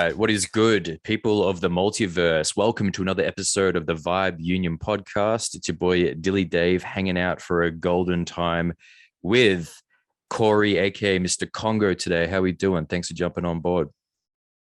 right, what is good, people of the multiverse? Welcome to another episode of the Vibe Union podcast. It's your boy DillyDave hanging out for a golden time with Cory, aka Mr Congo today. How we doing? Thanks for jumping on board.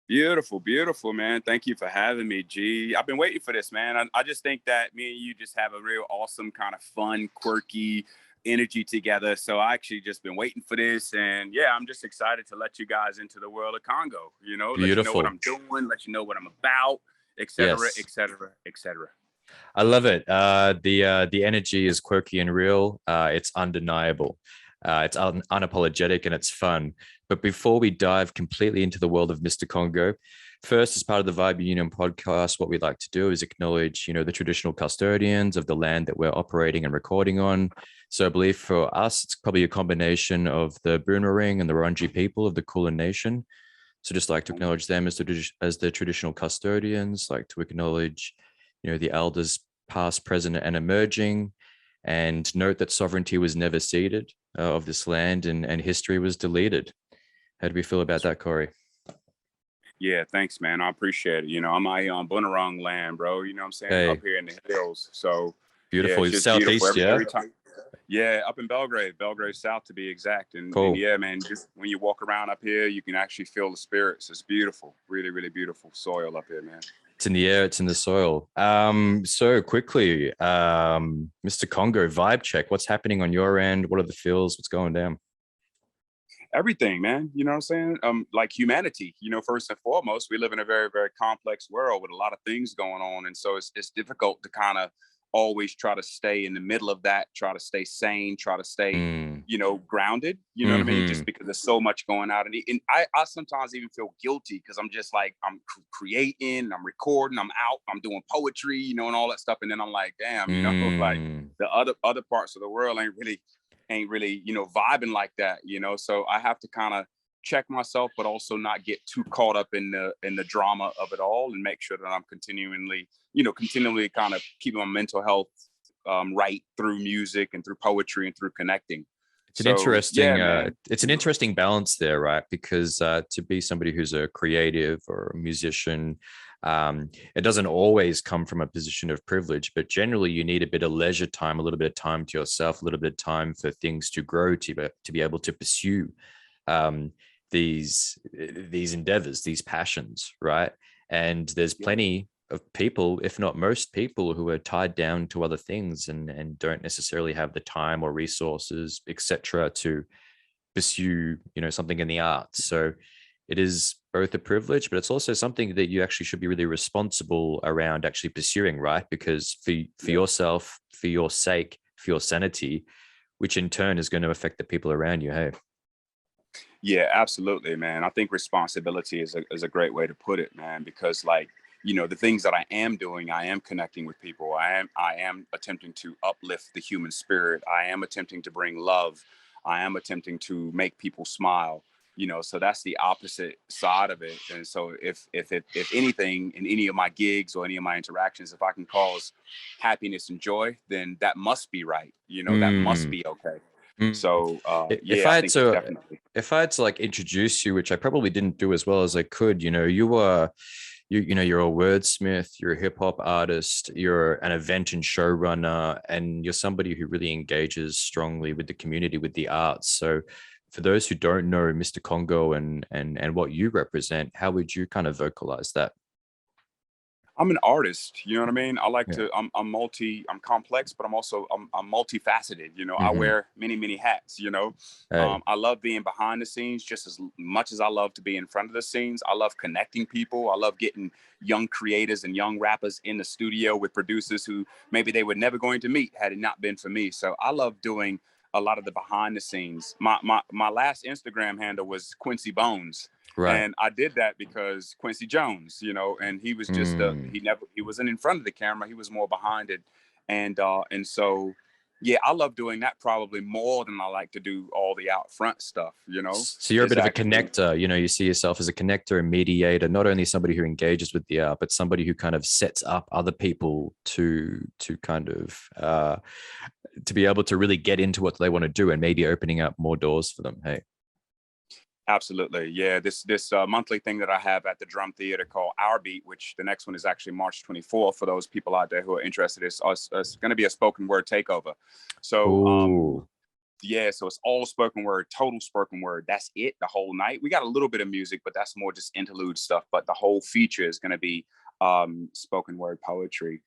Beautiful, beautiful, man. Thank you for having me, G. I've been waiting for this, man. I just think that me and you just have a real awesome kind of fun, quirky energy together. So I actually just been waiting for this. And yeah, I'm just excited to let you guys into the world of Congo, let you know what Beautiful. I'm doing, let you know what I'm about, et cetera, Yes, et cetera, et cetera. I love it. The energy is quirky and real. It's undeniable. It's unapologetic and it's fun. But before we dive completely into the world of Mr. Congo, first, as part of the Vibe Union podcast, what we'd like to do is acknowledge, the traditional custodians of the land that we're operating and recording on. So I believe for us, it's probably a combination of the Boomerang and the Wurundjeri people of the Kulin Nation. So just like to acknowledge them as the traditional custodians, like to acknowledge, the elders past, present, and emerging, and note that sovereignty was never ceded of this land and history was deleted. How do we feel about that, Cory? Yeah, thanks, man. I appreciate it. I'm out here on Bunurong land, bro. You know what I'm saying? Hey, Up here in the hills. So yeah, beautiful. it's just Southeast, beautiful yeah? every time. Yeah, up in Belgrade South to be exact. And Cool. yeah, man, just when you walk around up here, you can actually feel the spirits. It's beautiful. Really, really beautiful soil up here, man. It's in the air, it's in the soil. So quickly, Mr. Congo, vibe check. What's happening on your end? What are the feels? What's going down? Everything, man. You know what I'm saying? Like humanity, first and foremost, we live in a very, very complex world with a lot of things going on. And so it's difficult to kind of always try to stay in the middle of that, try to stay sane, try to stay, grounded, what I mean? Just because there's so much going on. And I sometimes even feel guilty because I'm just like, I'm creating, I'm recording, I'm out, I'm doing poetry, and all that stuff. And then I'm like, damn, like the other parts of the world ain't really, vibing like that, so I have to kind of check myself, but also not get too caught up in the drama of it all, and make sure that I'm continually kind of keeping my mental health right through music and through poetry and through connecting. It's an interesting balance there, right? Because to be somebody who's a creative or a musician, it doesn't always come from a position of privilege, but generally you need a bit of leisure time, a little bit of time to yourself, a little bit of time for things to grow, to be able to pursue these endeavors, these passions, right? And there's plenty of people, if not most people, who are tied down to other things and don't necessarily have the time or resources, etc., to pursue, something in the arts. So it is both a privilege, but it's also something that you actually should be really responsible around actually pursuing, right? Because for yourself, for your sake, for your sanity, which in turn is going to affect the people around you. Hey. Yeah, absolutely, man. I think responsibility is a great way to put it, man, because the things that I am doing, I am connecting with people. I am attempting to uplift the human spirit. I am attempting to bring love. I am attempting to make people smile. So that's the opposite side of it. And so if anything in any of my gigs or any of my interactions, if I can cause happiness and joy, then that must be right. That must be okay. So if I had to like introduce you, which I probably didn't do as well as I could, you're a wordsmith, you're a hip hop artist, you're an event and showrunner, and you're somebody who really engages strongly with the community, with the arts. So for those who don't know Mr. Congo and what you represent, how would you kind of vocalize that? I'm an artist, you know what I mean? I like to, I'm complex, but I'm multifaceted, I wear many, many hats, Hey. I love being behind the scenes just as much as I love to be in front of the scenes. I love connecting people. I love getting young creators and young rappers in the studio with producers who maybe they were never going to meet had it not been for me. So I love doing a lot of the behind the scenes. My last Instagram handle was Quincy Bones. Right. And I did that because Quincy Jones, and he was just he wasn't in front of the camera. He was more behind it. And so, yeah, I love doing that probably more than I like to do all the out front stuff, So you're a bit of a connector, you see yourself as a connector and mediator, not only somebody who engages with the art, but somebody who kind of sets up other people to kind of to be able to really get into what they want to do and maybe opening up more doors for them. Hey. Absolutely. Yeah. This monthly thing that I have at the Drum Theater called Our Beat, which the next one is actually March 24th for those people out there who are interested. It's going to be a spoken word takeover. So Ooh. yeah, so it's all spoken word, total spoken word. That's it the whole night. We got a little bit of music, but that's more just interlude stuff. But the whole feature is going to be spoken word poetry.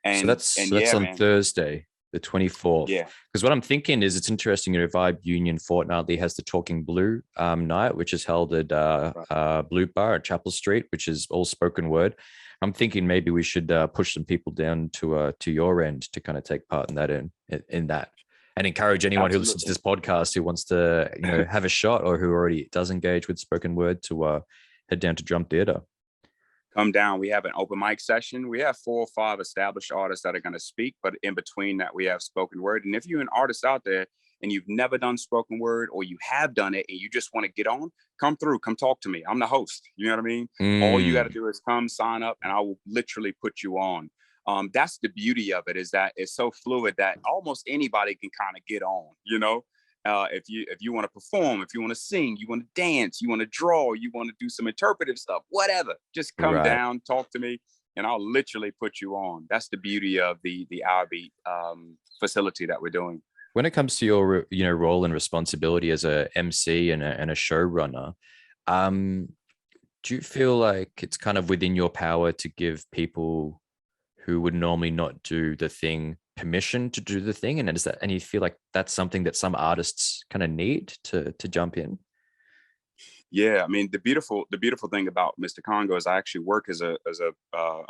So And that's yeah, on man. Thursday, the 24th. Yeah. Because what I'm thinking is it's interesting, Vibe Union fortnightly has the Talking Blue night, which is held at Blue Bar at Chapel Street, which is all spoken word. I'm thinking maybe we should push some people down to your end to kind of take part in that in that, and encourage anyone who listens to Absolutely. this podcast who wants to have a shot or who already does engage with spoken word to head down to Drum Theater. Come down. We have an open mic session. We have 4 or 5 established artists that are going to speak, but in between that, we have spoken word. And if you're an artist out there and you've never done spoken word, or you have done it and you just want to get on, come through, come talk to me. I'm the host. You know what I mean? All you got to do is come sign up and I will literally put you on. That's the beauty of it, is that it's so fluid that almost anybody can kind of get on, if you want to perform, if you want to sing, you want to dance, you want to draw, you want to do some interpretive stuff, whatever, just come Right. down, talk to me, and I'll literally put you on. That's the beauty of the Our Beat facility that we're doing. When it comes to your role and responsibility as a MC and a showrunner, do you feel like it's kind of within your power to give people who would normally not do the thing permission to do the thing? And you feel like that's something that some artists kind of need to jump in? Yeah, I mean, the beautiful thing about Mr. Congo is I actually work as a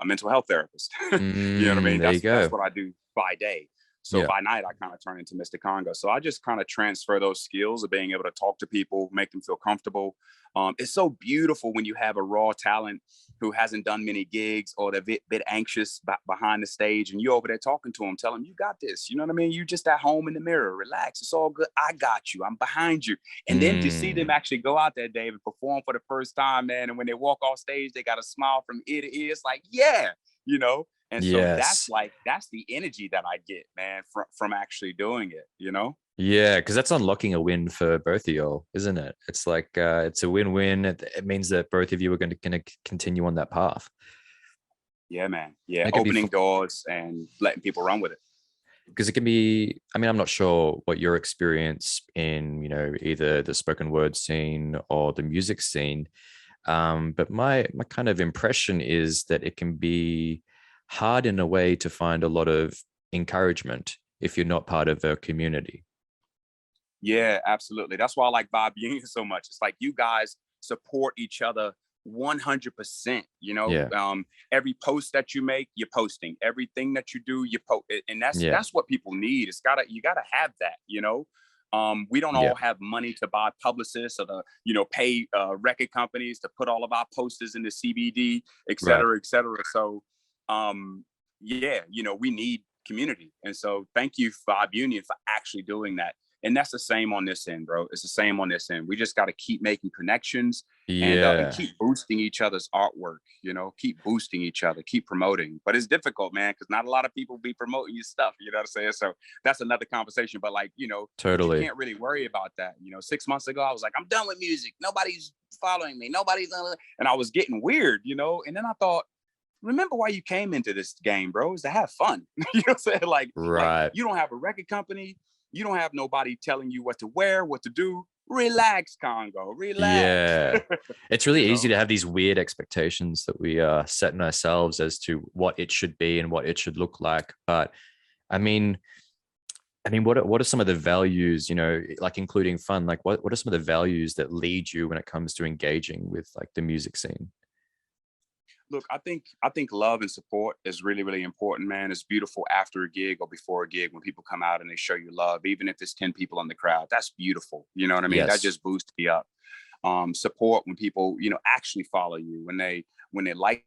mental health therapist. You know what I mean? There you That's go. what I do by day. So Yeah. by night, I kind of turn into Mr. Congo. So I just kind of transfer those skills of being able to talk to people, make them feel comfortable. It's so beautiful when you have a raw talent who hasn't done many gigs, or they're a bit anxious behind the stage, and you over there talking to them, tell them, you got this. You know what I mean? You just at home in the mirror, relax. It's all good. I got you. I'm behind you. And then to see them actually go out there, Dave, and perform for the first time, man. And when they walk off stage, they got a smile from ear to ear. It's like, yeah, And so that's Yes. the energy that I get, man, from actually doing it. Yeah, because that's unlocking a win for both of y'all, isn't it? It's like it's a win-win. It means that both of you are going to continue on that path. Yeah, man. Yeah, It can be opening doors and letting people run with it. because it can be. I mean, I'm not sure what your experience in either the spoken word scene or the music scene, but my kind of impression is that it can be hard in a way to find a lot of encouragement if you're not part of a community. Yeah, absolutely. That's why I like Vibe Union so much. It's like you guys support each other 100%. Yeah. Every post that you make, you're posting. Everything that you do, you post, and Yeah. that's what people need. You gotta have that. We don't Yeah. all have money to buy publicists or pay record companies to put all of our posters in the CBD, et Right. cetera, et cetera. So, yeah, we need community, and so thank you, Vibe Union, for actually doing that. And that's the same on this end, bro. It's the same on this end. We just got to keep making connections and Yeah. keep boosting each other's artwork, keep boosting each other, keep promoting. But it's difficult, man, because not a lot of people be promoting your stuff. You know what I'm saying? So that's another conversation. But but you Totally. can't really worry about that. 6 months ago, I was like, I'm done with music. Nobody's following me. And I was getting weird, And then I thought, remember why you came into this game, bro, is to have fun. You know what I'm saying? Like Right. you don't have a record company. You don't have nobody telling you what to wear, what to do. Relax, Congo. Relax. Yeah. It's really You easy know? to have these weird expectations that we set in ourselves as to what it should be and what it should look like. But I mean, what are some of the values, like including fun? Like what are some of the values that lead you when it comes to engaging with like the music scene? Look, I think love and support is really, really important, man. It's beautiful after a gig or before a gig when people come out and they show you love, even if there's 10 people in the crowd. That's beautiful. You know what I mean? That Yes. just boosts me up. Support when people, actually follow you, when they like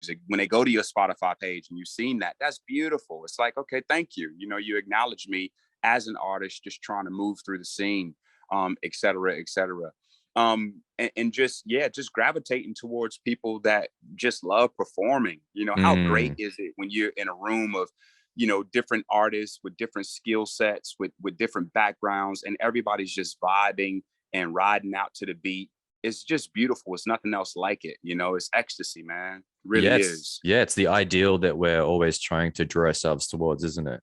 music, when they go to your Spotify page and you've seen that, that's beautiful. It's like, okay, thank you. You acknowledge me as an artist just trying to move through the scene, et cetera, et cetera. And just gravitating towards people that just love performing. How great is it when you're in a room of different artists with different skill sets, with different backgrounds, and everybody's just vibing and riding out to the beat. It's just beautiful. It's nothing else like it. You know, it's ecstasy, man. It really is. Yeah, it's the ideal that we're always trying to draw ourselves towards, isn't it?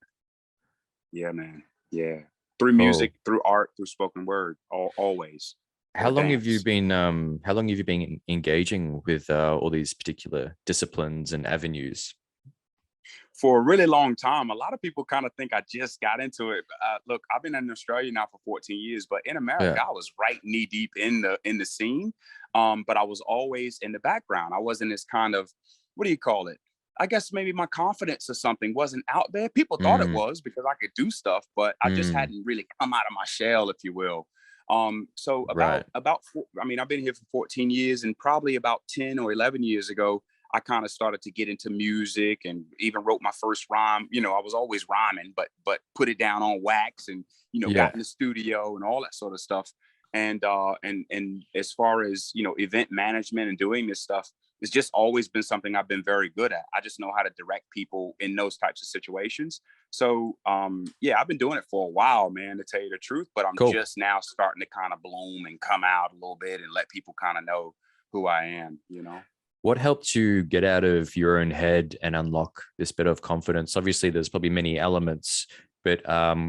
Yeah, man. Yeah. Through Cool. music, through art, through spoken word, always. How Or long have you dance. been how long have you been engaging with all these particular disciplines and avenues? For a really long time. A lot of people kind of think I just got into it. Look, I've been in Australia now for 14 years, but in Yeah. America, I was right knee deep in the scene. But I was always in the background. I wasn't this kind of, what do you call it? I guess maybe my confidence or something wasn't out there. People thought it Mm, was because I could do stuff, but I just mm, hadn't really come out of my shell, if you will. So right. I mean, I've been here for 14 years, and probably about 10 or 11 years ago, I kind of started to get into music and even wrote my first rhyme. You know, I was always rhyming, but put it down on wax and, you know, got Yeah. in the studio and all that sort of stuff. And as far as, you know, event management and doing this stuff, it's just always been something I've been very good at. I just know how to direct people in those types of situations. So yeah, I've been doing it for a while, man, to tell you the truth, but I'm Cool. just now starting to kind of bloom and come out a little bit and let people kind of know who I am, you know. What helped you get out of your own head and unlock this bit of confidence? Obviously, there's probably many elements, but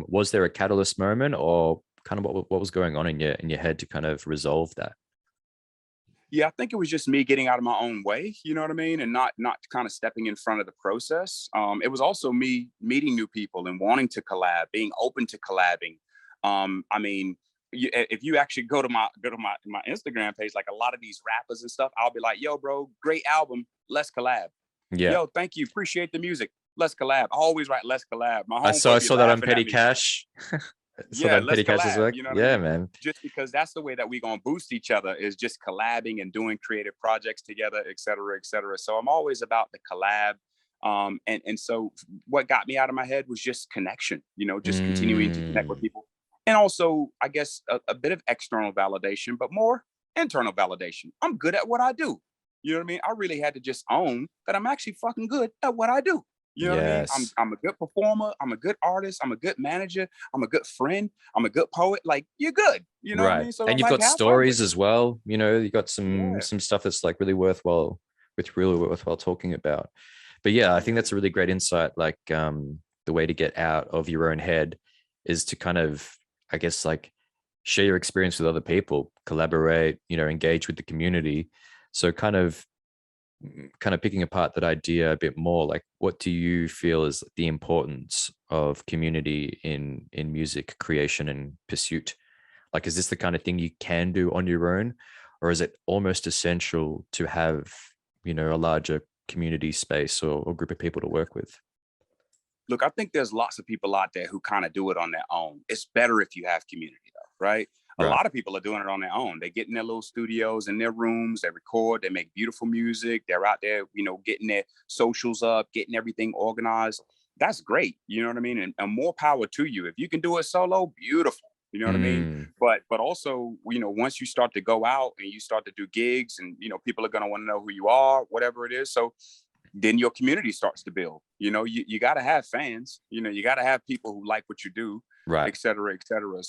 was there a catalyst moment, or kind of what was going on in your head to kind of resolve that? Yeah, I think it was just me getting out of my own way, you know what I mean, and not kind of stepping in front of the process. It was also me meeting new people and wanting to collab, being open to collabing. I mean, if you actually go to my Instagram page, like a lot of these rappers and stuff, I'll be like, "Yo, bro, great album, let's collab." Yeah, "Yo, thank you, appreciate the music, let's collab." I always write "let's collab." My I homeboy be saw that on laughing at Petty me. Cash. Saw Yeah, that in let's Petty Cash's collab. work. You know what I Yeah, mean? man. Just because that's the way that we're gonna boost each other, is just collabing and doing creative projects together, et cetera, et cetera. So I'm always about the collab. And so what got me out of my head was just connection, you know, just continuing to connect with Mm, people. And also, I guess, a bit of external validation, but more internal validation. I'm good at what I do. You know what I mean? I really had to just own that I'm actually fucking good at what I do. You know what I mean? I'm yes. I'm a good performer. I'm a good artist. I'm a good manager. I'm a good friend. I'm a good poet. Like, you're good. You know what I Right. mean? So And you've like, got have fun with stories it. as well. You know, you got Yeah. some stuff that's like really worthwhile, with really worthwhile talking about. But yeah, I think Yeah. that's a really great insight. Like the way to get out of your own head is to kind of, I guess, like share your experience with other people, collaborate, you know, engage with the community. So kind of picking apart that idea a bit more, like what do you feel is the importance of community in music creation and pursuit? Like, is this the kind of thing you can do on your own, or is it almost essential to have, you know, a larger community space or group of people to work with? Look, I think there's lots of people out there who kind of do it on their own. It's better if you have community, though, right? A Right. lot of people are doing it on their own. They get in their little studios, in their rooms, they record, they make beautiful music. They're out there, you know, getting their socials up, getting everything organized. That's great. You know what I mean? And more power to you. If you can do it solo, beautiful. You know what I mean? Mm, But also, you know, once you start to go out and you start to do gigs, and you know, people are gonna want to know who you are, whatever it is. So then your community starts to build. You know, you got to have fans. You know, you got to have people who like what you do, right. et cetera, et cetera.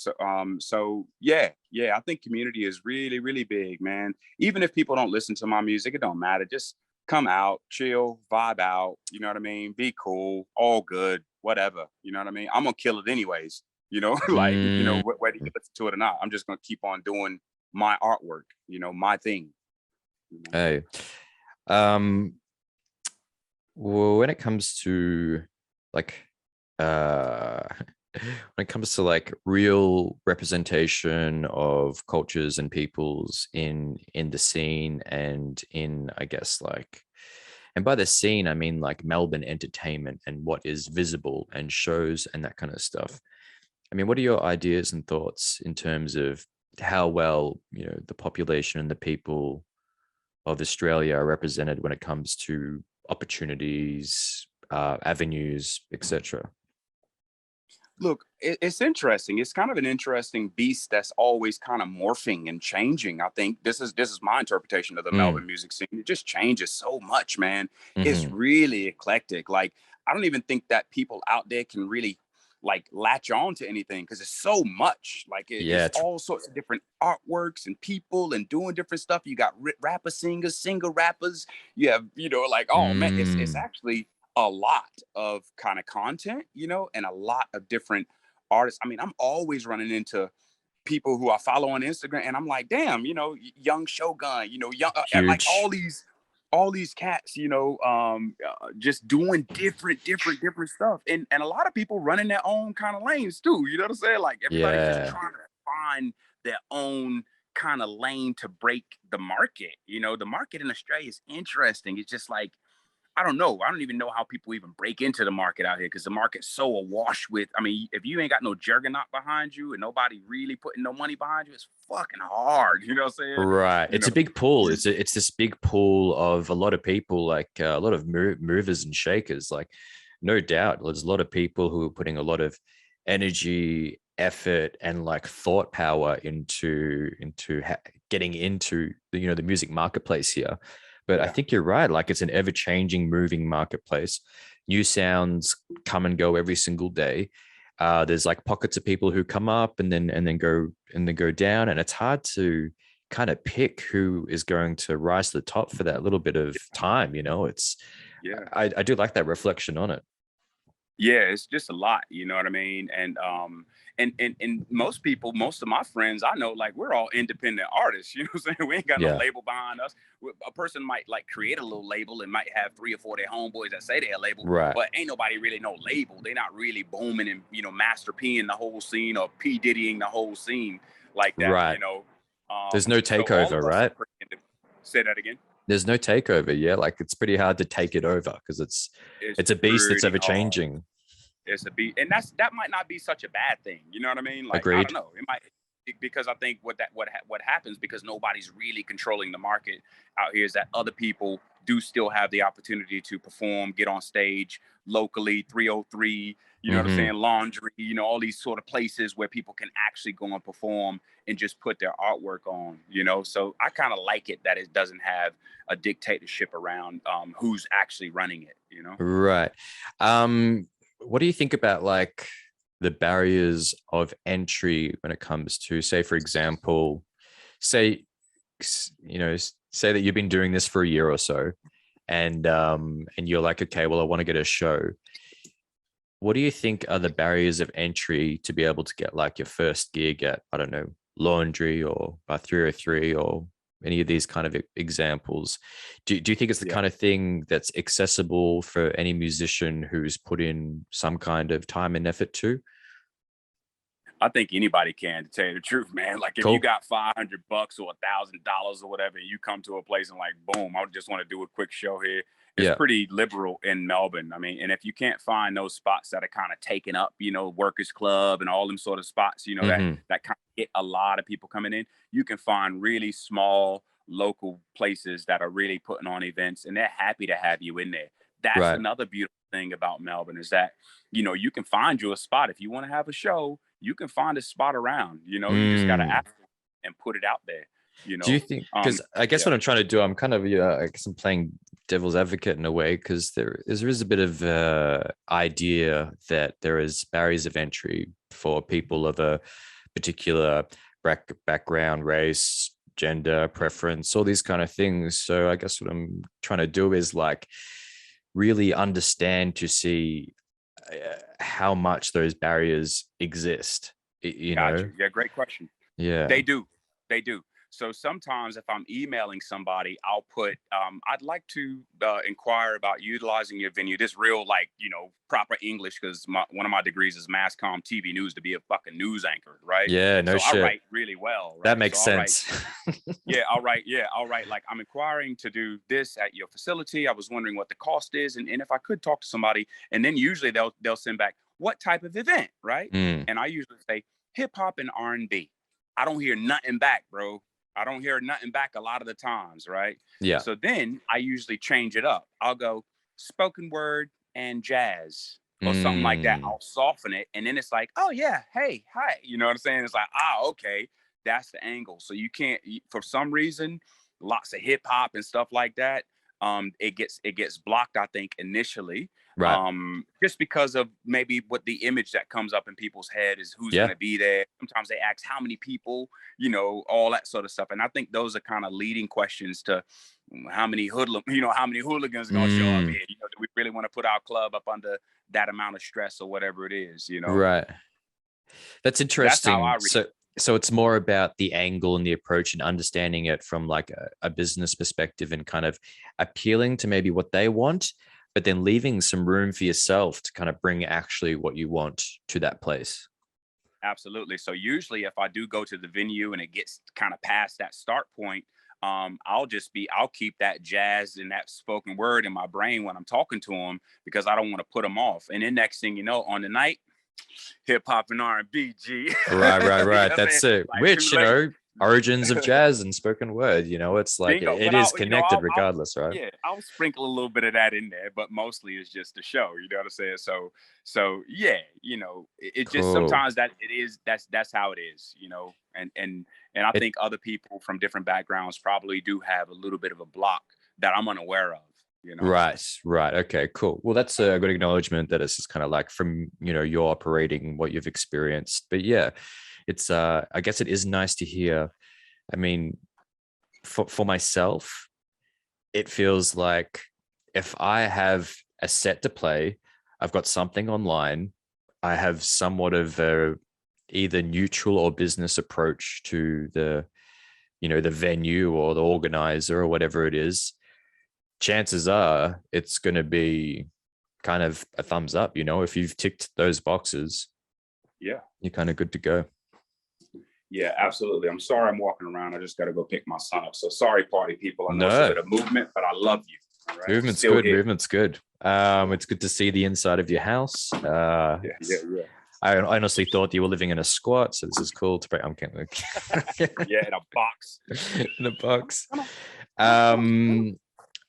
So yeah, I think community is really, really big, man. Even if people don't listen to my music, it don't matter. Just come out, chill, vibe out. You know what I mean? Be cool, all good, whatever. You know what I mean? I'm gonna kill it anyways. You know, like, you know, Mm, whether you listen to it or not, I'm just gonna keep on doing my artwork. You know, my thing. You know? hey. Um, well, when it comes to like uh when it comes to like real representation of cultures and peoples in the scene and in, I guess, like, and by the scene I mean like Melbourne entertainment and what is visible and shows and that kind of stuff. I mean, what are your ideas and thoughts in terms of how well, you know, the population and the people of Australia are represented when it comes to opportunities, avenues, etc.? Look, it's interesting. It's kind of an interesting beast that's always kind of morphing and changing. I think this is my interpretation of the Mm, Melbourne music scene. It just changes so much, man. It's hmm. really eclectic. Like, I don't even think that people out there can really like latch on to anything because it's so much. Like it's all sorts of different artworks and people and doing different stuff. You got rapper singers, singer rappers. You have, you know, like, oh man, it's actually a lot of kind of content, you know, and a lot of different artists. I mean, I'm always running into people who I follow on Instagram, and I'm like, damn, you know, Young Shogun, you know, young, like all these cats, you know, just doing different stuff, and a lot of people running their own kind of lanes too. You know what I'm saying? Like everybody's just trying to find their own kind of lane to break the market. You know, the market in Australia is interesting. It's just like, I don't know. I don't even know how people even break into the market out here because the market's so awash with, I mean, if you ain't got no juggernaut behind you and nobody really putting no money behind you, it's fucking hard. You know what I'm saying? Right. You It's know? a big pool. It's this big pool of a lot of people, like a lot of movers and shakers. Like, no doubt, there's a lot of people who are putting a lot of energy, effort, and like thought power into getting into the music marketplace here. But I think you're right. Like, it's an ever-changing, moving marketplace. New sounds come and go every single day. There's like pockets of people who come up and then go down, and it's hard to kind of pick who is going to rise to the top for that little bit of time. You know, I do like that reflection on it. Yeah, it's just a lot, you know what I mean? And most people, most of my friends I know, like, we're all independent artists, you know what I'm saying? We ain't got no label behind us. A person might like create a little label and might have 3 or 4 of their homeboys that say they're a label, but ain't nobody really no label. They're not really booming and, you know, Master P-ing the whole scene or P Diddying the whole scene like that, you know? There's no takeover, right? Say that again. There's no takeover. Yeah, like it's pretty hard to take it over because it's a beast that's ever changing. It's a beast, and that might not be such a bad thing. You know what I mean? Like, agreed. I don't know. It might, because I think what happens, because nobody's really controlling the market out here, is that other people do still have the opportunity to perform, get on stage locally, 303, you know what I'm saying, Laundry, you know, all these sort of places where people can actually go and perform and just put their artwork on, you know. So I kind of like it that it doesn't have a dictatorship around who's actually running it, you know. Right. What do you think about like the barriers of entry when it comes to, say, for example, say that you've been doing this for a year or so, and you're like, okay, well, I want to get a show. What do you think are the barriers of entry to be able to get like your first gig at, I don't know, Laundry or by 303 or any of these kind of examples? Do you think it's the kind of thing that's accessible for any musician who's put in some kind of time and effort to? I think anybody can, to tell you the truth, man. Like, if you got $500 or $1,000 or whatever, and you come to a place and like, boom, I just want to do a quick show here. It's pretty liberal in Melbourne. I mean, and if you can't find those spots that are kind of taken up, you know, Workers Club and all them sort of spots, you know, that kind of get a lot of people coming in, you can find really small local places that are really putting on events, and they're happy to have you in there. That's another beautiful thing about Melbourne, is that, you know, you can find you a spot. If you want to have a show, you can find a spot around, you know. You just got to ask and put it out there, you know. Do you think, because I guess what I'm trying to do, I'm kind of, I guess I'm playing devil's advocate in a way, because there is a bit of idea that there is barriers of entry for people of a particular background, race, gender, preference, all these kind of things. So I guess what I'm trying to do is like really understand to see how much those barriers exist, you know? Yeah, great question. Yeah, they do. So sometimes if I'm emailing somebody, I'll put, I'd like to inquire about utilizing your venue. This real, like, you know, proper English, because one of my degrees is mass comm TV news, to be a fucking news anchor, right? Yeah, no shit. I write really well, right? That makes sense. I'll write, like, I'm inquiring to do this at your facility. I was wondering what the cost is, and if I could talk to somebody. And then usually they'll send back, what type of event, right? And I usually say hip hop and R&B. I don't hear nothing back, bro. I don't hear nothing back a lot of the times, right? Yeah. So then I usually change it up. I'll go spoken word and jazz or something like that. I'll soften it. And then it's like, oh yeah, hey, hi. You know what I'm saying? It's like, okay, that's the angle. So you can't, for some reason, lots of hip hop and stuff like that. It gets blocked, I think, initially. Right. Just because of maybe what the image that comes up in people's head is who's going to be there. Sometimes they ask how many people, you know, all that sort of stuff. And I think those are kind of leading questions to how many how many hooligans going to show up here. You know, do we really want to put our club up under that amount of stress or whatever it is, you know? Right. That's interesting. That's how I read it. So it's more about the angle and the approach and understanding it from like a business perspective and kind of appealing to maybe what they want, but then leaving some room for yourself to kind of bring actually what you want to that place. Absolutely. So usually if I do go to the venue and it gets kind of past that start point, I'll keep that jazz and that spoken word in my brain when I'm talking to them, because I don't want to put them off. And then next thing you know, on the night, hip hop and R&B, G. Right. That's it. Like, which, you know, origins of jazz and spoken word, you know, it's like it is connected regardless, right? Yeah, I'll sprinkle a little bit of that in there, but mostly it's just the show, you know what I'm saying? So yeah, you know, it just sometimes that's how it is, you know, and I think other people from different backgrounds probably do have a little bit of a block that I'm unaware of. You know? Right. Okay, cool. Well, that's a good acknowledgement that it's just kind of like from, you know, your operating, what you've experienced. But yeah, it's I guess it is nice to hear. I mean, for myself, it feels like if I have a set to play, I've got something online, I have somewhat of a either neutral or business approach to the, you know, the venue or the organizer or whatever it is. Chances are it's going to be kind of a thumbs up, you know, if you've ticked those boxes. Yeah, you're kind of good to go. Yeah, absolutely. I'm sorry I'm walking around. I just got to go pick my son up. So sorry, party people. I know it's a bit of movement, but I love you. All right? Movement's good. Movement's good. It's good to see the inside of your house. Yeah. I honestly thought you were living in a squat, so this is cool to break. I'm kidding. Yeah, in a box. In a box.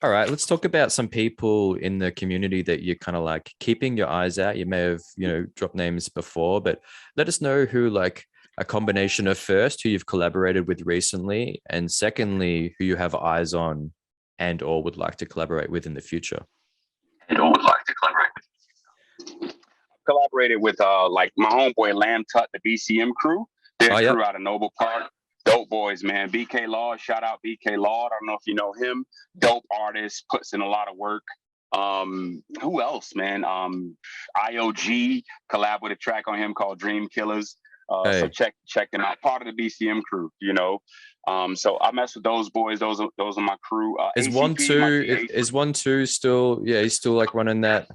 All right, let's talk about some people in the community that you're kind of like keeping your eyes out. You may have, you know, dropped names before, but let us know who, like, a combination of first, who you've collaborated with recently, and secondly, who you have eyes on and or would like to collaborate with in the future. Collaborated with like my homeboy Lamb Tut, the BCM crew. Their crew out of Noble Park. Dope boys, man. BK Law, shout out BK Law. I don't know if you know him. Dope artist, puts in a lot of work. Who else, man? IOG collab with a track on him called Dream Killers. So check them out. Part of the BCM crew, you know. So I mess with those boys. Those are my crew. Is ACP, 1-2 still? Yeah, he's still like running that.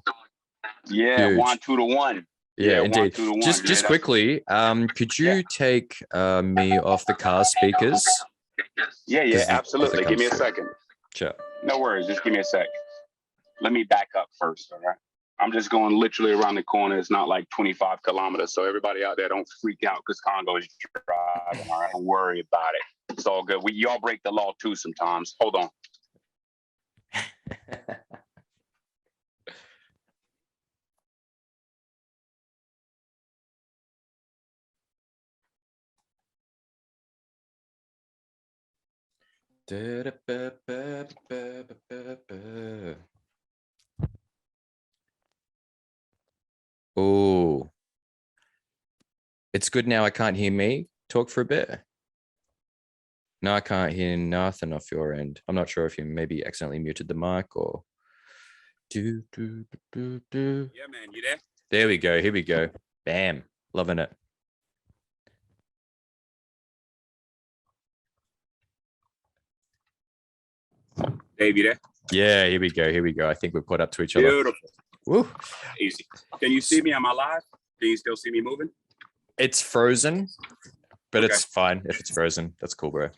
Yeah, huge. 1 2 to 1. Yeah, indeed. Just quickly, could you take me off the car speakers? Yeah, absolutely. Give me a second. Sure. No worries. Just give me a sec. Let me back up first, all right? I'm just going literally around the corner. It's not like 25 kilometers. So everybody out there, don't freak out because Congo is driving, all right? Don't worry about it. It's all good. Y'all break the law too sometimes. Hold on. Oh, it's good now. I can't hear me talk for a bit. No, I can't hear nothing off your end. I'm not sure if you maybe accidentally muted the mic or. Yeah, man, you there? There we go. Here we go. Bam. Loving it. Dave, you there? Yeah, here we go. I think we've caught up to each other. Beautiful. Woo. Easy. Can you see me? Am I live? Can you still see me moving? It's frozen, but it's fine if it's frozen. That's cool, bro.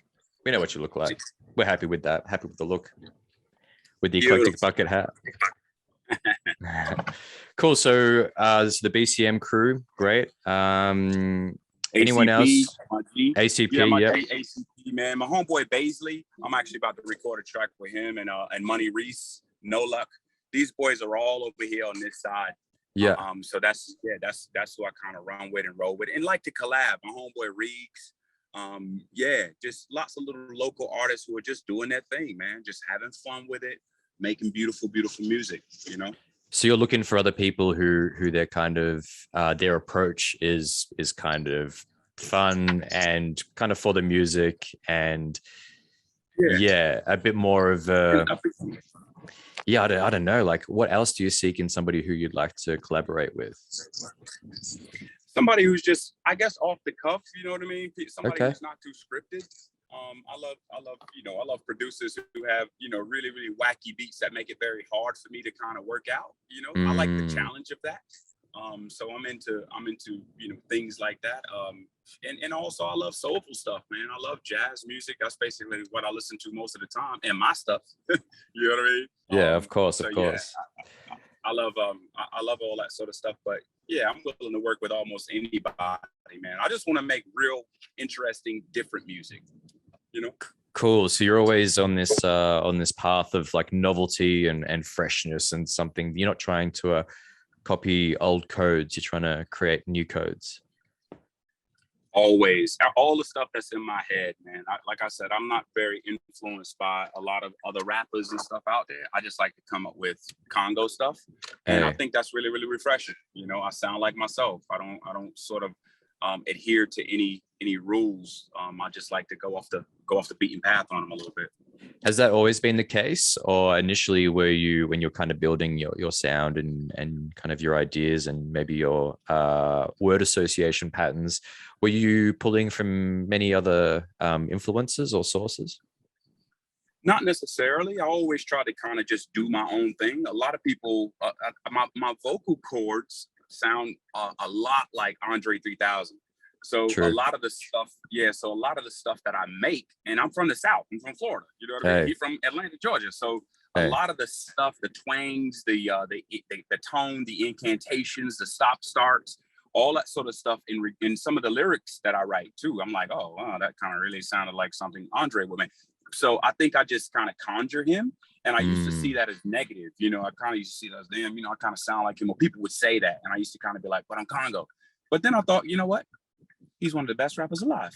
We know what you look like. We're happy with that. Happy with the look. With the eclectic bucket hat. Cool. So this is the BCM crew. Great. Anyone else? ACP, yeah. ACP, man. My homeboy Baisley. I'm actually about to record a track with him and Money Reese, No Luck. These boys are all over here on this side. Yeah. So that's who I kind of run with and roll with. And like to collab. My homeboy Reeks. Just lots of little local artists who are just doing their thing, man. Just having fun with it, making beautiful, beautiful music, you know? So you're looking for other people who their kind of their approach is kind of fun and kind of for the music and Yeah. yeah, a bit more of And a yeah, I don't know. Like, what else do you seek in somebody who you'd like to collaborate with? somebody who's just, I guess, off the cuff, you know what I mean? Somebody Okay. who's not too scripted. I love producers who have, really, really wacky beats that make it very hard for me to kind of work out. I like the Mm, challenge of that. So I'm into things like that. And also I love soulful stuff, man. I love jazz music. That's basically what I listen to most of the time, and my stuff. You know what I mean? yeah, of course, So of yeah, course. I love all that sort of stuff. But yeah, I'm willing to work with almost anybody, man. I just want to make real interesting, different music. You know? Cool. So you're always on this path of like novelty and freshness and something. You're not trying to copy old codes. You're trying to create new codes. Always, all the stuff that's in my head, man. Like I said, I'm not very influenced by a lot of other rappers and stuff out there. I just like to come up with Congo stuff, and I Hey, think that's really, really refreshing. I sound like myself. I don't sort of adhere to any rules. I just like to go off the beaten path on them a little bit. has that always been the case, or initially were you when you're kind of building your sound and kind of your ideas and maybe your word association patterns, were you pulling from many other influences or sources? Not necessarily. I always try to kind of just do my own thing. A lot of people, my vocal cords sound a lot like Andre 3000. So a True. lot of the stuff, yeah. So a lot of the stuff that I make, and I'm from the South. I'm from Florida. You know what I mean? Hey, He's from Atlanta, Georgia. So a hey. lot of the stuff, the twangs, the tone, the incantations, the stop starts, all that sort of stuff in some of the lyrics that I write too. I'm like, oh, wow, that kind of really sounded like something Andre would make. So I think I just kind of conjure him. And I used to see Mm, that as negative. I kind of used to see that as, damn, I kind of sound like him. Or people would say that. And I used to kind of be like, but I'm Congo. But then I thought, you know what? He's one of the best rappers alive.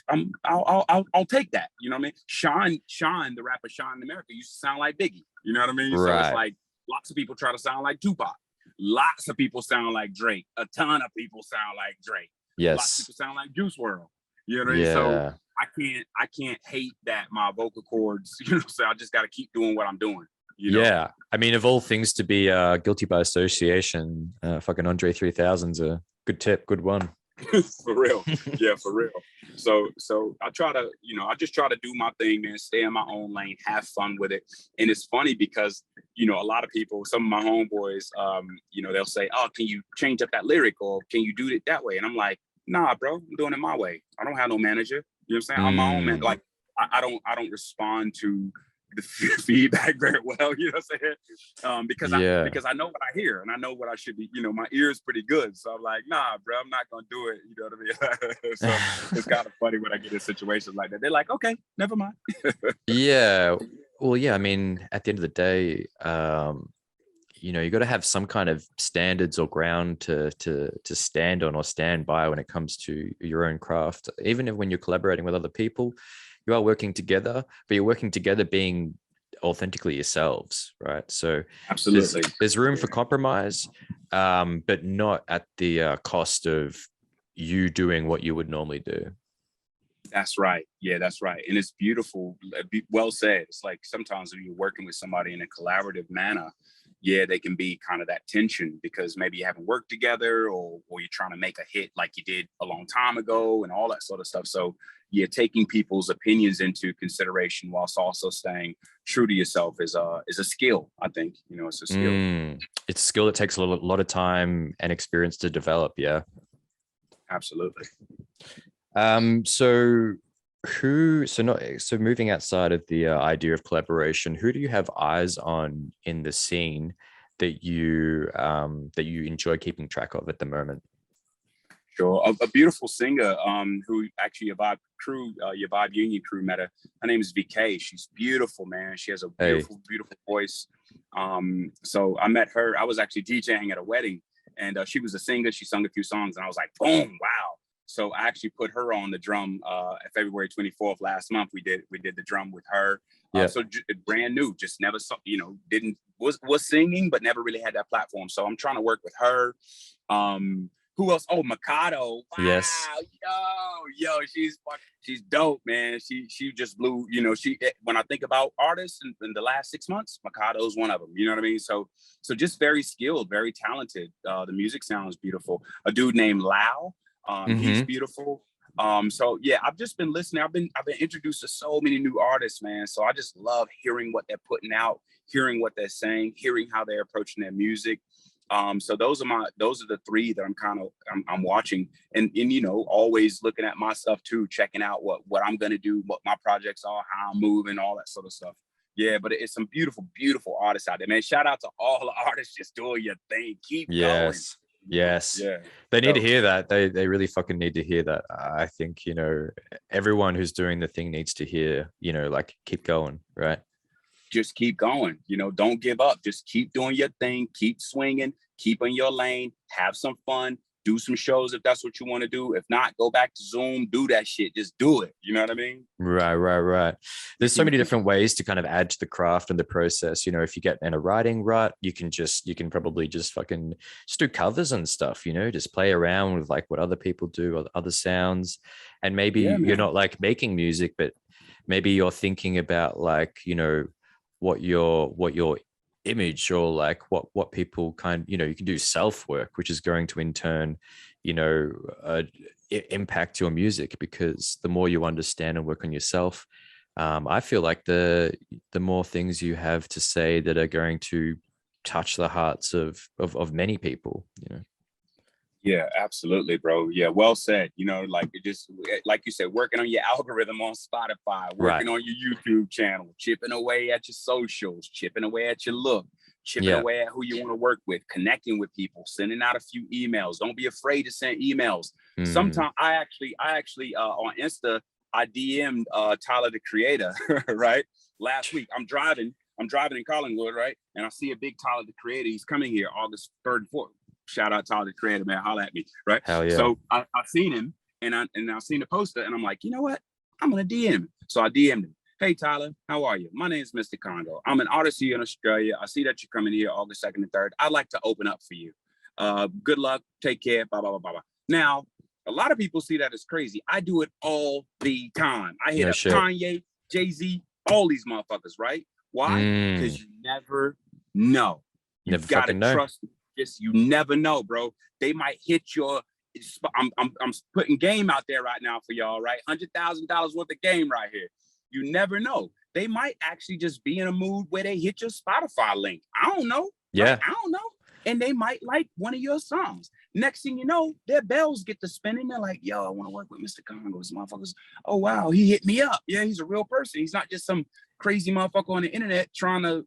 I'll take that. You know what I mean? Sean, the rapper Sean in America used to sound like Biggie. You know what I mean? So it's right. like lots of people try to sound like Tupac. Lots of people sound like Drake. A ton of people sound like Drake. Lots of Yes. people sound like Juice WRLD. You know what I mean? So Yeah. I can't hate that my vocal cords, so I just got to keep doing what I'm doing. Yeah. I mean, of all things to be guilty by association, fucking Andre 3000's a good tip, good one. For real. Yeah, for real. So I just try to do my thing, man, stay in my own lane, have fun with it. And it's funny because, a lot of people, some of my homeboys, they'll say, oh, can you change up that lyric or can you do it that way? And I'm like, nah, bro, I'm doing it my way. I don't have no manager. You know what I'm saying? I'm my own man. Mm, Like I don't respond to the feedback very well, you know what I'm saying? Because yeah. I know what I hear and I know what I should be, my ear is pretty good. So I'm like, nah, bro, I'm not gonna do it. You know what I mean? So it's kind of funny when I get in situations like that. They're like, okay, never mind. Yeah. Well, yeah, I mean, at the end of the day, you got to have some kind of standards or ground to stand on or stand by when it comes to your own craft. Even when you're collaborating with other people, you are working together, but you're working together being authentically yourselves, right? So there's Absolutely. there's room for compromise, but not at the cost of you doing what you would normally do. That's right. Yeah, that's right. And it's beautiful. Well said. It's like sometimes when you're working with somebody in a collaborative manner, yeah, they can be kind of that tension because maybe you haven't worked together or you're trying to make a hit like you did a long time ago and all that sort of stuff. So yeah, taking people's opinions into consideration whilst also staying true to yourself is a skill. I think, it's a skill. It's a skill that takes a lot of time and experience to develop. Yeah. Absolutely. So moving outside of the idea of collaboration, who do you have eyes on in the scene that you enjoy keeping track of at the moment? Sure. A beautiful singer who actually your Vibe Union crew met her. Her name is VK. She's beautiful, man. She has a Hey, beautiful, beautiful voice. So I met her. I was actually DJing at a wedding and she was a singer. She sung a few songs and I was like, boom, wow. So I actually put her on the drum February 24th last month. We did the drum with her. yeah. So brand new, just never saw, was singing, but never really had that platform. So I'm trying to work with her. Who else? Oh, Mikado. Wow. Yes. Yo, she's dope, man. She just blew, when I think about artists in the last 6 months, Mikado's one of them. You know what I mean? So just very skilled, very talented. The music sounds beautiful. A dude named Lau. He's beautiful. So yeah, I've just been listening. I've been introduced to so many new artists, man. So I just love hearing what they're putting out, hearing what they're saying, hearing how they're approaching their music. So those are the three that I'm watching, and always looking at my stuff too, checking out what I'm gonna do, what my projects are, how I'm moving, all that sort of stuff. Yeah, but it's some beautiful, beautiful artists out there, man. Shout out to all the artists just doing your thing. Keep going. Yes. Yeah. They need to hear that. They really fucking need to hear that. I think, everyone who's doing the thing needs to hear, like, keep going, right? Just keep going. Don't give up. Just keep doing your thing. Keep swinging. Keep in your lane. Have some fun. Do some shows if that's what you want to do. If not, go back to Zoom. Do that shit. Just do it. You know what I mean? Right. There's so many different ways to kind of add to the craft and the process. If you get in a writing rut, you can probably just fucking just do covers and stuff. Just play around with like what other people do or other sounds. And maybe you're not like making music, but maybe you're thinking about like, what your image or like what people you can do self work, which is going to in turn impact your music, because the more you understand and work on yourself, I feel like the more things you have to say that are going to touch the hearts of many people. Yeah, absolutely, bro. Yeah, well said. Like like you said, working on your algorithm on Spotify, working on your YouTube channel, chipping away at your socials, chipping away at your look, chipping away at who you want to work with, connecting with people, sending out a few emails. Don't be afraid to send emails. Sometimes I actually on Insta, I DM'd Tyler the Creator, right? Last week, I'm driving in Collingwood, right? And I see a big Tyler the Creator. He's coming here August 3rd and 4th. Shout out Tyler the Creator, man. Holla at me, right? Hell yeah. So I seen him and I seen the poster and I'm like, you know what? I'm gonna DM him. So I DM'd him. Hey Tyler, how are you? My name is Mr. Congo. I'm an artist here in Australia. I see that you're coming here August 2nd and 3rd. I'd like to open up for you. Good luck. Take care. Blah, blah, blah, blah, blah. Now, a lot of people see that as crazy. I do it all the time. I hit up Kanye, Jay-Z, all these motherfuckers, right? Why? Because you never know. You gotta trust me. You never know, bro. They might hit your. I'm putting game out there right now for y'all, right? $100,000 worth of game right here. You never know. They might actually just be in a mood where they hit your Spotify link. I don't know. Yeah, I don't know. And they might like one of your songs. Next thing you know, their bells get to spinning. They're like, yo, I want to work with Mr. Congo. This motherfuckers. Oh wow, he hit me up. Yeah, he's a real person. He's not just some crazy motherfucker on the internet trying to,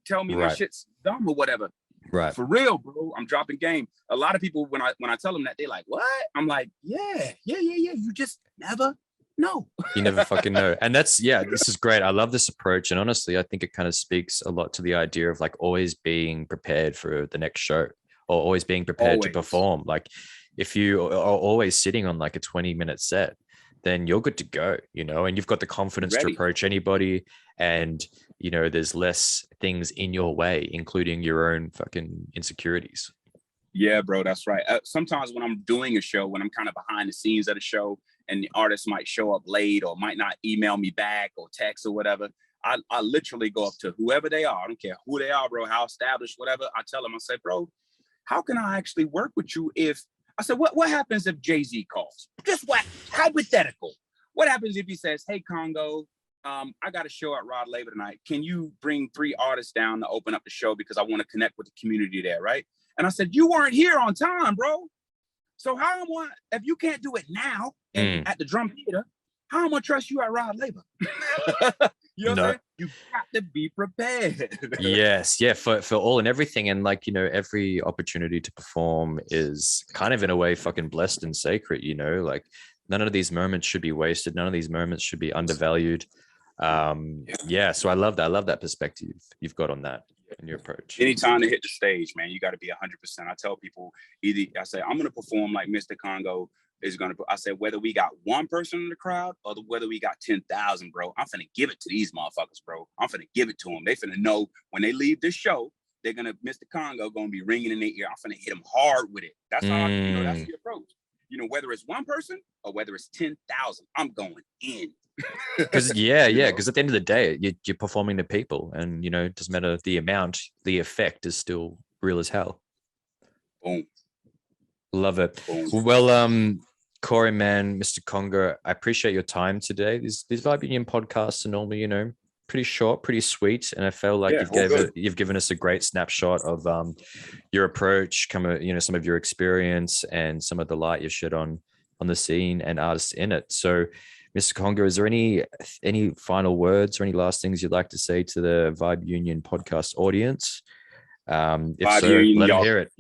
tell me my shit's dumb or whatever. Right. For real, bro. I'm dropping game. A lot of people, when I tell them that, they're like, what? I'm like, yeah. You just never know. You never fucking know. And this is great. I love this approach. And honestly, I think it kind of speaks a lot to the idea of like always being prepared for the next show or always being prepared to perform. Like if you are always sitting on like a 20-minute set, then you're good to go, and you've got the confidence to approach anybody. And, there's less things in your way, including your own fucking insecurities. Yeah, bro, that's right. Sometimes when I'm doing a show, when I'm kind of behind the scenes at a show and the artist might show up late or might not email me back or text or whatever, I literally go up to whoever they are. I don't care who they are, bro, how established, whatever. I tell them, I say, bro, how can I actually work with you if, I said, what happens if Jay-Z calls? Just what? Hypothetical. What happens if he says, hey, Congo, I got a show at Rod Laver tonight. Can you bring 3 artists down to open up the show because I want to connect with the community there, right? And I said, you weren't here on time, bro. So how if you can't do it now at the Drum Theater, how am I gonna trust you at Rod Laver? You know what I'm saying? You got to be prepared. Yes, yeah, for all and everything. And like, every opportunity to perform is kind of in a way fucking blessed and sacred, like none of these moments should be wasted. None of these moments should be undervalued. So I love that. I love that perspective you've got on that in your approach. Anytime to hit the stage, man, you got to be 100%. I tell people I say, I'm going to perform like Mr. Congo is going to, I said, whether we got one person in the crowd or whether we got 10,000, bro, I'm finna give it to these motherfuckers, bro. I'm finna give it to them. They finna know when they leave this show, Mr. Congo gonna be ringing in their ear. I'm finna hit them hard with it. That's how that's the approach. Whether it's one person or whether it's 10,000, I'm going in. Because because at the end of the day, you're performing to people, and it doesn't matter the amount, the effect is still real as hell. Boom. Love it. Boom. Well, Cory, man, Mr. Congo, I appreciate your time today. These Vibe Union podcasts are normally, pretty short, pretty sweet, and I felt like you've given us a great snapshot of your approach, some of your experience, and some of the light you shed on the scene and artists in it. So, Mr. Congo, is there any final words or any last things you'd like to say to the Vibe Union podcast audience? If Vibe so, Union, let them hear it.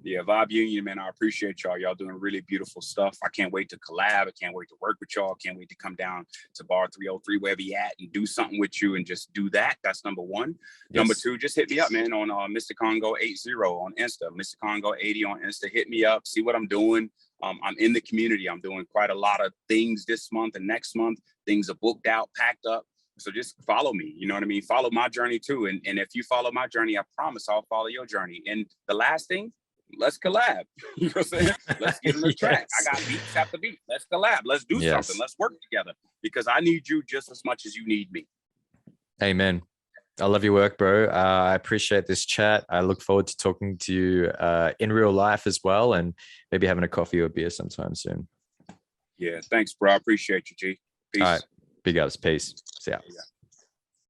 Yeah, Vibe Union, man, I appreciate y'all. Y'all doing really beautiful stuff. I can't wait to collab. I can't wait to work with y'all. Can't wait to come down to Bar 303, wherever you at, and do something with you and just do that. That's number one. Yes. Number two, just hit me up, man, on Mr. Congo 80 on Insta, Mr. Congo 80 on Insta. Hit me up, see what I'm doing. I'm in the community. I'm doing quite a lot of things this month and next month. Things are booked out, packed up. So just follow me. You know what I mean? Follow my journey too. And if you follow my journey, I promise I'll follow your journey. And the last thing, let's collab. You know what I'm saying? Let's get in the track. I got beats after beat. Let's collab. Let's do something. Let's work together, because I need you just as much as you need me. Amen. I love your work, bro. I appreciate this chat. I look forward to talking to you in real life as well, and maybe having a coffee or beer sometime soon. Yeah, thanks, bro. I appreciate you, G. Peace. All right. Big ups. Peace. See ya.